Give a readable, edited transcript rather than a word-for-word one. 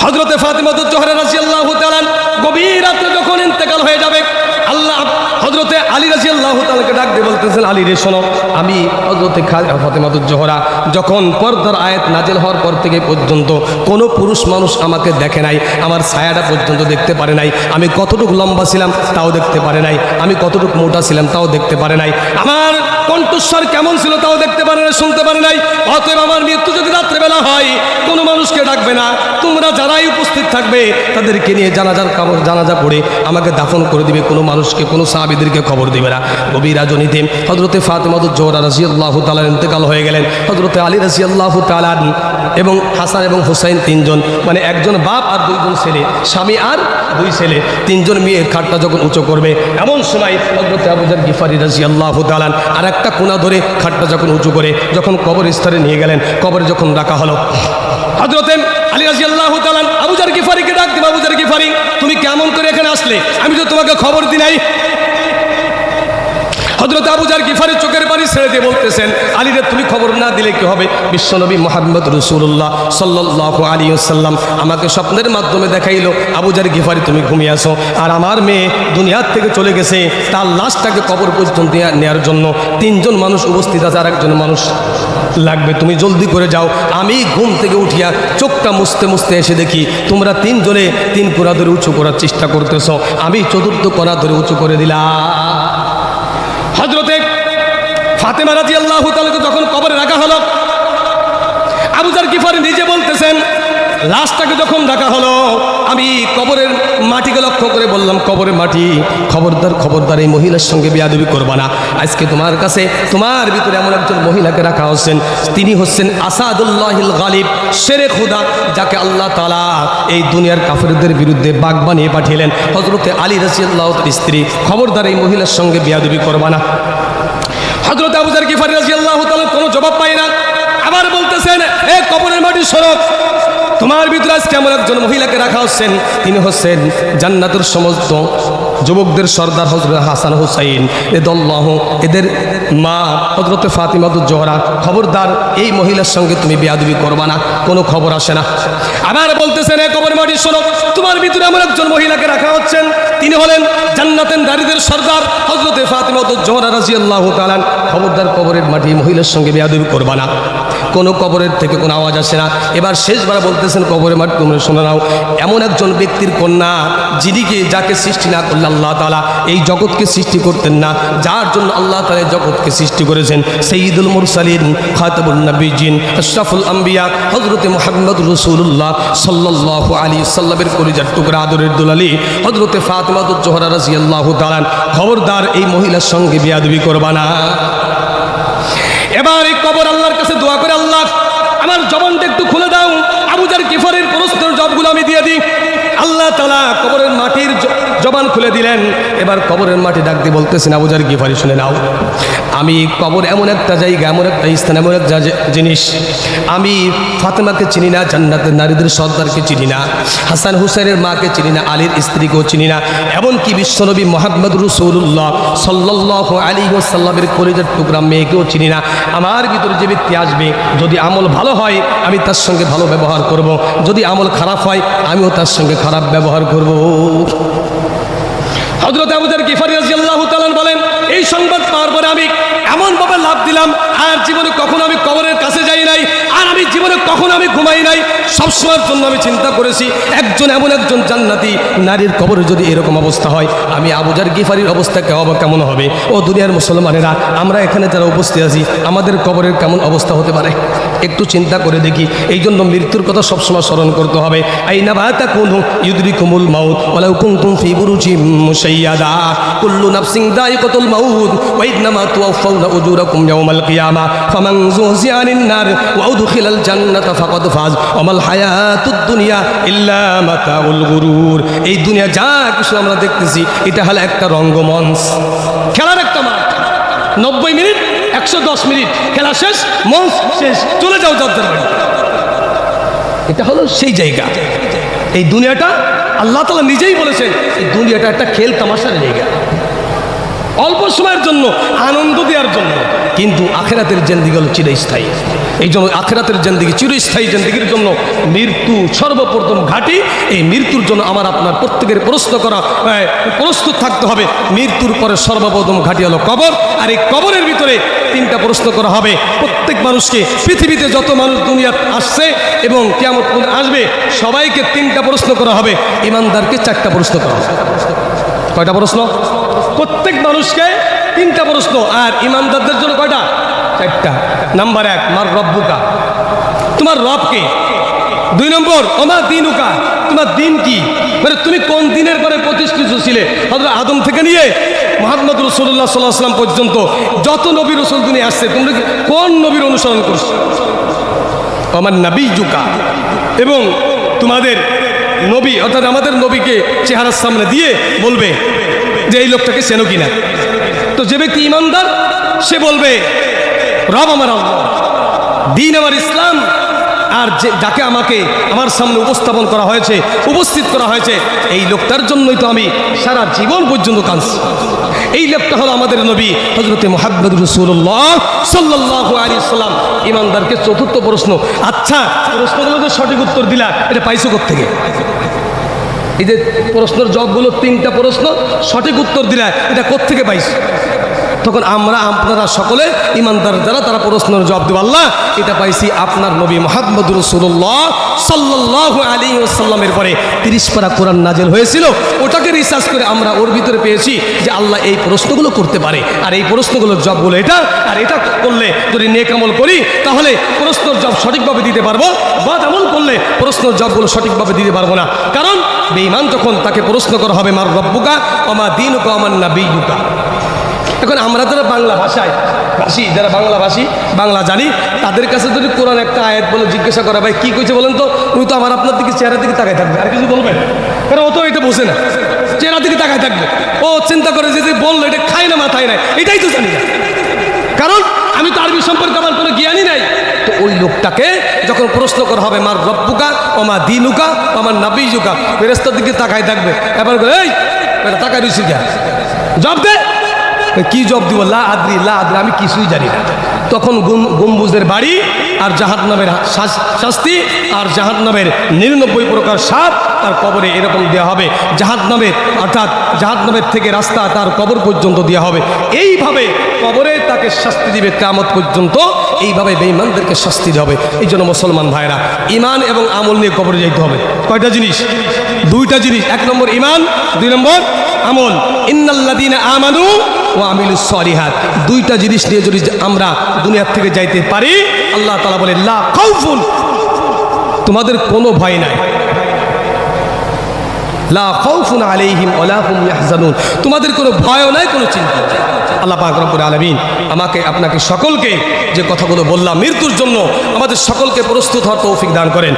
হযরতে ফাতিমাতুজ জোহরা রাদিয়াল্লাহু তাআলা গভীর রাতে যখন ইন্তেকাল হয়ে যাবে, আল্লাহ হযরতে আলী রাদিয়াল্লাহু তাআলাকে ডাক দিয়ে বলতেছেন, আলী রে শোনো, আমি হযরতে ফাতিমাতুজ জোহরা যখন পর্দার আয়াত নাজিল হওয়ার পর থেকে পর্যন্ত কোনো পুরুষ মানুষ আমাকে দেখে নাই, আমার ছায়াটা পর্যন্ত দেখতে পারে নাই, আমি কতটুকু লম্বা ছিলাম তাও দেখতে পারে নাই, আমি কতটুকু মোটা ছিলাম তাও দেখতে পারে নাই, আমার কণ্ঠস্বর কেমন ছিল তাও দেখতে পারে না, শুনতে পারে নাই। অতএব আমার মৃত্যু যদি রাত্রেবেলা হয়, কোনো মানুষকে ডাকবে না, তোমরা যারাই উপস্থিত থাকবে তাদেরকে নিয়ে জানাজা পড়ে আমাকে দাফন করে দিবে, কোনো মানুষকে, কোনো সাহাবীদেরকে খবর দিবে না। গভীর রাজনীতি হযরতে ফাতিমাতুজ জোহরা রাদিয়াল্লাহু তাআলা ইন্তেকাল হয়ে গেলেন। হযরতে আলী রাদিয়াল্লাহু তাআলা এবং হাসান এবং হুসাইন তিনজন, মানে একজন বাপ আর দুইজন ছেলে, স্বামী আর দুই ছেলে, তিনজন মেয়ে খাটটা যখন উঁচু করবে, এমন সময় হযরতে আবু যর গিফারি রাদিয়াল্লাহু তাআলা আর একটা কোনা ধরে খাটটা যখন উঁচু করে যখন কবর স্তরে নিয়ে গেলেন, কবরে যখন রাখা হলো, হযরতে আলী রাদিয়াল্লাহু তাআলা আবু যর গিফারিকে ডাক দিলেন, আবু যর গিফারি তুমি কেমন করে এখানে আসলে, আমি তো তোমাকে খবর দিই নাই। হযরত আবু যর গিফারি চোখের পানি ছেড়ে দিয়ে বলতেছেন, আলী রে তুমি খবর না দিলে কি হবে, বিশ্বনবী মুহাম্মদ রাসূলুল্লাহ সাল্লাল্লাহু আলাইহি ওয়াসাল্লাম আমাকে স্বপ্নের মাধ্যমে দেখাইলো আবু যর গিফারি তুমি ঘুমিয়ে আসো, আর আমার মেয়ে দুনিয়ার থেকে চলে গেছে, তার লাশটাকে কবর পর্যন্ত নেওয়ার জন্য তিনজন মানুষ উপস্থিত আছে, আর একজন মানুষ লাগবে, তুমি জলদি করে যাও। আমি ঘুম থেকে উঠিয়া চোখটা মুছতে মুছতে এসে দেখি তোমরা তিনজনে তিন কোনা ধরে উঁচু করার চেষ্টা করতেছ, আমি চতুর্থ কোনা ধরে উঁচু করে দিলাম। হযরতে ফাতেমা রাদিয়াল্লাহু তাআলাকে যখন কবরে রাখা হলো, আবু যর গিফারি নিজে বলতেছেন, লাশটাকে যখন রাখা হলো, আমি কবরের মাটিকে লক্ষ্য করে বললাম, কবরের মাটি, খবরদার খবরদার এই মহিলার সঙ্গে বেয়াদবি করবা না। আজকে তোমার কাছে, তোমার ভিতরে এমন একজন মহিলাকে রাখা হচ্ছেন, তিনি হচ্ছেন আসাদুল্লাহিল গালিব, শেরে খুদা, যাকে আল্লাহ তাআলা এই দুনিয়ার কাফেরদের বিরুদ্ধে বাগ বানিয়ে পাঠিয়েলেন, হযরতে আলী রাদিয়াল্লাহু তাআলার স্ত্রী। খবরদার এই মহিলার সঙ্গে বেয়াদবি করবা না। হযরত আবু যর গিফারি রাদিয়াল্লাহু তাআলা কোনো জবাব পায় না, আবার বলতেছেন, এ কবরের মাটি সরো, তোমার ভিতরে আজকে এমন একজন মহিলাকে রাখা হচ্ছেন, তিনি হচ্ছেন জান্নাতের সমস্ত যুবকদের সর্দার হযরত হাসান হুসাইন রাদিয়াল্লাহু, এদের মা হযরতে ফাতিমাতুজ জোহরা। খবরদার এই মহিলার সঙ্গে তুমি বেয়াদবি করবা না, কোনো খবর আসে না। আবার বলতেছেন, এ কবরের মাটি শোনো, তোমার ভিতরে এমন একজন মহিলাকে রাখা হচ্ছেন, তিনি হলেন জান্নাতের নারীদের সর্দার হযরতে ফাতিমাতুজ জোহরা রাদিয়াল্লাহু তাআলা। খবরদার কবরের মাটি মহিলার সঙ্গে বেয়াদবি করবা না, কোনো কবরের থেকে কোনো আওয়াজ আসে না। এবার শেষবার বলতেছেন, কবরের মাটি তোমরা শুনে নাও, এমন একজন ব্যক্তির কন্যা, যিনিকে, যাকে সৃষ্টি না করলে আল্লাহ তাআলা এই জগৎকে সৃষ্টি করতেন না, যার জন্য আল্লাহ তাআলা এই জগৎকে সৃষ্টি করেছেন, সাইয়্যিদুল মুরসালিন, খাতামুন নবিয়্যিন, আশরাফুল আম্বিয়া, হযরতে মুহাম্মদ রাসূলুল্লাহ সাল্লাল্লাহু আলাইহি ওয়াসাল্লামের কলিজার টুকরা, আদরের দুলালি হযরতে ফাতিমাতুজ জোহরা রাদিয়াল্লাহু তাআলা। খবরদার এই মহিলার সঙ্গে বেয়াদবি করবা না। এবার এই কবর আল্লাহর কাছে দোয়া করে, আল্লাহ আমার জবানটা একটু খুলে দাও, আবু যর গিফারির প্রশ্নের জবাবগুলো আমি দিয়ে দিই। আল্লাহ তাআলা কবরের মাটির জবান খুলে দিলেন। এবার কবরের মাটি ডাক দিয়ে বলতেছেন, আবু যর গিফারি শুনে নাও, আমি কবর এমন একটা জায়গা, এমন একটা স্থান, এমন একটা জিনিস, আমি ফাতেমাকে চিনি না, জান্নাতের নারীদের সর্দারকে চিনি না, হাসান হুসাইনের মাকে চিনি না, আলীর স্ত্রীকেও চিনি না, এমনকি বিশ্বনবী মুহাম্মদ রাসূলুল্লাহ সাল্লাল্লাহু আলাইহি ওয়াসাল্লামের কলিজার টুকরা মেয়েকেও চিনি না। আমার ভিতরে যে ব্যক্তি আসবে, যদি আমল ভালো হয় আমি তার সঙ্গে ভালো ব্যবহার করব, যদি আমল খারাপ হয় আমিও তার সঙ্গে খারাপ ব্যবহার করব। হযরত আবু যর গিফারি রাদিয়াল্লাহু তাআলা বলেন, এই সংবাদ পাওয়ার পরে আমি এমনভাবে লাভ দিলাম, আর জীবনে কখনো আমি কবরের কাছে যাই নাই, আর আমি জীবনে কখনো আমি ঘুমাই নাই। সবসময়ের জন্য আমি চিন্তা করেছি, একজন এমন একজন জান্নাতি নারীর কবরে যদি এরকম অবস্থা হয়, আমি আবু যর গিফারির অবস্থা কেমন হবে? ও দুনিয়ার মুসলমানেরা, আমরা এখানে যারা উপস্থিত আছি, আমাদের কবরের কেমন অবস্থা হতে পারে একটু চিন্তা করে দেখি। এই জন্য মৃত্যুর কথা সবসময় স্মরণ করতে হবে। আইনা মা তাকুনু ইউদরিকুমুল মাউত ওয়ালাউ কুনতুম ফি বুরুজিম মুশাইয়াদা, কুল্লু নাফসিন যায়িকাতুল মাউত ওয়া ইন্নামা তুওয়াফাউনা উজুরাকুম ইয়াওমাল কিয়ামা ফামান যুহজিয়া আনিন নার ওয়া উদখিলাল জান্নাতা ফাকাদ ফাজ ওয়া মাল হায়াতুদ দুনিয়া ইল্লা মাতাউল গুরুর। এই দুনিয়া যা কিছু আমরা দেখতেছি, এটা হলো একটা রঙ্গমঞ্চ, খেলার একটা মাঠ। 90 মিনিট, 110 মিনিট খেলা শেষ, মঞ্চ শেষ, চলে যাও যাদের বাড়ি। এটা হলো সেই জায়গা। এই দুনিয়াটা আল্লাহ তাআলা নিজেই বলেছেন, এই দুনিয়াটা একটা খেল তামাশার জায়গা। অল্প সময়ের জন্য, আনন্দ দেওয়ার জন্য। কিন্তু আখেরাতের জিন্দেগি হলো চিরস্থায়ী। এই জন্য আখেরাতের জিন্দেগি, চিরস্থায়ী জিন্দেগির জন্য মৃত্যু সর্বপ্রথম ঘাঁটি। এই মৃত্যুর জন্য আমার আপনার প্রত্যেকের প্রস্তুত থাকতে হবে। মৃত্যুর পরে সর্বপ্রথম ঘাঁটি হলো কবর। আর এই কবরের ভিতরে 3টা প্রশ্ন করা হবে প্রত্যেক মানুষকে। পৃথিবীতে যত মানুষ দুনিয়া আসছে এবং কিয়ামত পর্যন্ত আসবে, সবাইকে 3টা প্রশ্ন করা হবে। ইমানদারকে 4টা প্রশ্ন করা হবে। কয়টা প্রশ্ন? প্রত্যেক মানুষকে 3টা প্রশ্ন। আর ইমানদারদের জন্য কয়টা? 4টা। নাম্বার 1, মার রব্বুকা, তোমার রবকে। 2 নম্বর, ওমা দিনুকা, তোমার দিন কি, মানে তুমি কোন দিনের পরে প্রতিষ্ঠিত ছিলে। হযরত আদম থেকে নিয়ে মুহাম্মদ রাসূলুল্লাহ সাল্লাল্লাহু আলাইহি ওয়াসাল্লাম পর্যন্ত যত নবী রাসূল দুনিয়া আসছে, তোমরা কি কোন নবীর অনুসরণ করছো? ওমা নাবিয়ুকা, এবং তোমাদের নবী অর্থাৎ আমাদের নবীকে চেহারার সামনে দিয়ে বলবে যে এই লোকটাকে চেনো কিনা। তো যে ব্যক্তি ইমানদার সে বলবে রব আমার আল্লাহ, দিন আমার ইসলাম, আর যাকে আমাকে আমার সামনে উপস্থাপন করা হয়েছে, উপস্থিত করা হয়েছে, এই লোকটার জন্যই তো আমি সারা জীবন পর্যন্ত কাঁদছি। এই লোকটা হলো আমাদের নবী হযরত মুহাম্মদ রাসূলুল্লাহ সাল্লাল্লাহু আলাইহি ওয়াসাল্লাম। ইমানদারকে 4র্থ প্রশ্ন, আচ্ছা প্রশ্নগুলো তো সঠিক উত্তর দিলা, এটা পাইছো কোত্থেকে? এই যে প্রশ্নের জবাবগুলো 3টা প্রশ্ন, সঠিক উত্তর দিলা, এটা কোত্থেকে পাইছো? তখন আপনারা সকলে ইমানদার যারা, তারা প্রশ্নের জবাব দেব, আল্লাহ এটা পাইছি আপনার নবী মুহাম্মদ রাসূলুল্লাহ সাল্লাল্লাহু আলাইহি ওয়াসাল্লামের পরে 30 পারা কোরআন নাজিল হয়েছিল, ওটাকে রিসার্চ করে আমরা ওর ভিতরে পেয়েছি যে আল্লাহ এই প্রশ্নগুলো করতে পারে। আর এই প্রশ্নগুলোর জবাবগুলো এটা, আর এটা করলে যদি নেক আমল করি তাহলে প্রশ্নের জবাব সঠিকভাবে দিতে পারবো, বদ আমল করলে প্রশ্নের জবাবগুলো সঠিকভাবে দিতে পারবো না। কারণ বেঈমান যখন তাকে প্রশ্ন করা হবে মার রব্বুকা ওমা দীনুকা ওমান নাবিয়ুকা। এখন আমরা যারা বাংলা ভাষী, যারা বাংলা জানি, তাদের কাছে যদি কোরআন একটা আয়াত বলে জিজ্ঞাসা করা, ভাই কি কইছে বলেন তো, উনি তো আমার আপনার দিকে চেহারা দিকে তাকায় থাকবে, আর কিছু বলবেন? কারণ ও তো এটা বোঝে না, চেহারা দিকে তাকায় থাকবে। ও চিন্তা করে যে বললো এটা খায় না মাথায় নাই, এটাই তো জানি না, কারণ আমি তো আরবি সম্পর্কে আমার কোনো জ্ঞানই নাই। তো ওই লোকটাকে যখন প্রশ্ন করা হবে মার রব্বুকা ওমা দীনুকা ওমা নাবিয়ুকা, ফেরেশতার দিকে তাকায় থাকবে। এবার এই এটা তাকায় রইছি যা, জবাব দে। কি জবাব দিব? লা আদ্রি, আমি কিছুই জানি না। তখন গম্বুজের বাড়ি আর জাহান্নামের শাস্তি আর জাহান্নামের 99 প্রকার সাপ তার কবরে এরকম দেওয়া হবে। জাহান্নামের অর্থাৎ জাহান্নামের থেকে রাস্তা তার কবর পর্যন্ত দেওয়া হবে। এইভাবে কবরে তাকে শাস্তি দিবে কিয়ামত পর্যন্ত। এইভাবে বেঈমানদেরকে শাস্তি দেওয়া হবে। এই জন্য মুসলমান ভাইরা, ইমান এবং আমল নিয়ে কবরে যাইতে হবে। কয়টা জিনিস? 2টা জিনিস। 1 নম্বর ইমান, 2 নম্বর আমল। ইন্নাল্লাযীনা আমানু ওয়া আমিলুস সলিহাত, 2টা জিনিস নিয়ে যদি আমরা দুনিয়ার থেকে যাইতে পারি, আল্লাহ তাআলা বলে লা খাউফুন, তোমাদের কোনো ভয় নাই। লা খাউফুন আলাইহিম ওয়া লা হুম ইয়াহজানুন, তোমাদের কোনো ভয়ও নাই, কোনো চিন্তা নাই। আল্লাহ পাক রব্বুল আলামিন আমাকে আপনাকে সকলকে যে কথাগুলো বললাম মৃত্যুর জন্য আমাদের সকলকে প্রস্তুত হওয়ার তৌফিক দান করেন।